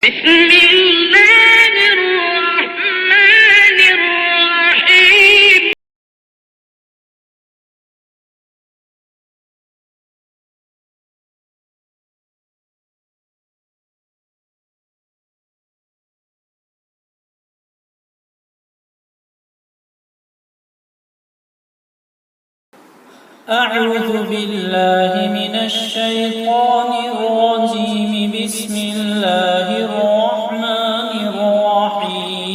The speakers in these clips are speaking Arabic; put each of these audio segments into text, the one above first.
بسم الله الرحمن الرحيم. أعوذ بالله من الشيطان الرجيم. بسم الله الرحمن الرحيم.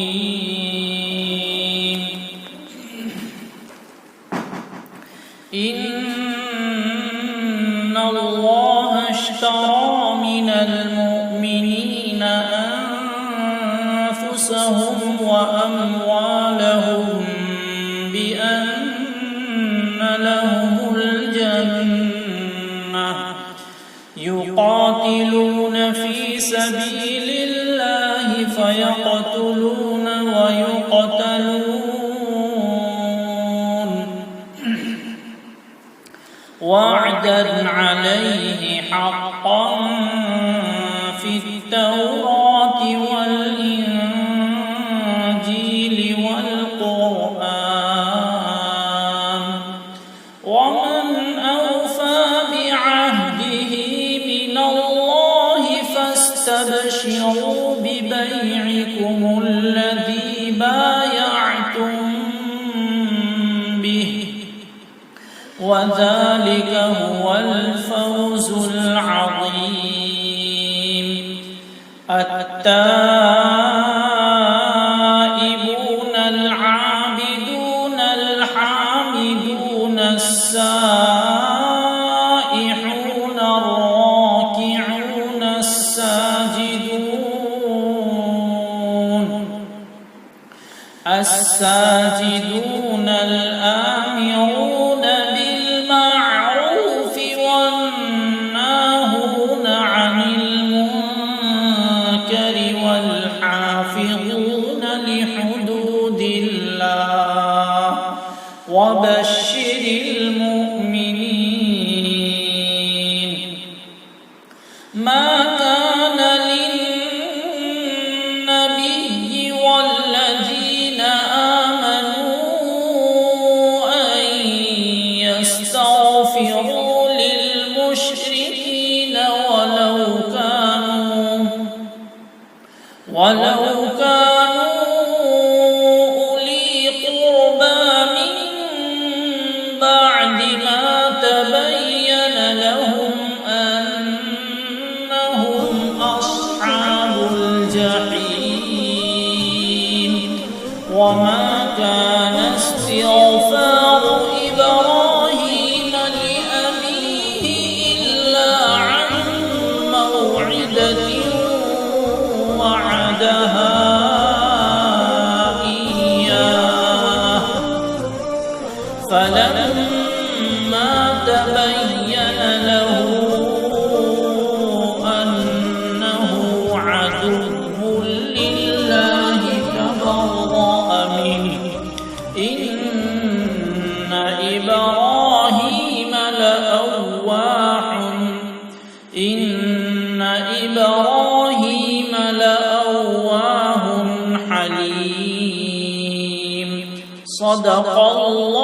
إن الله اشترى من المؤمنين أنفسهم وأموالهم بأن لهم الجنة يقاتلون في سبيل الله فيقتلون ويقتلون وعدا عليه حقا في التوراة والإنجيل والقرآن ومن أوفى بعهده من الله فاستبشروا ببيعكم الذي بايعتم به وذلك هو الفوز العظيم. التائبون العابدون الحامدون السائحون الراكعون الساجدون الآمرون بالمعروف والناهون عن المنكر والحافظون لحدود الله وبشر المؤمنين. ما كان للنبي والذين آمنوا أن يستغفروا للمشركين ولو كانوا أولي قربى من بعد ما تبين لهم أنهم أصحاب الجحيم. وما كان استغفار إبراهيم لأبيه إلا عن موعدة وعدها إياه فلما تبين له أنه عدو لله تبرأ منه. إن إبراهيم لأواه حليم. صدق الله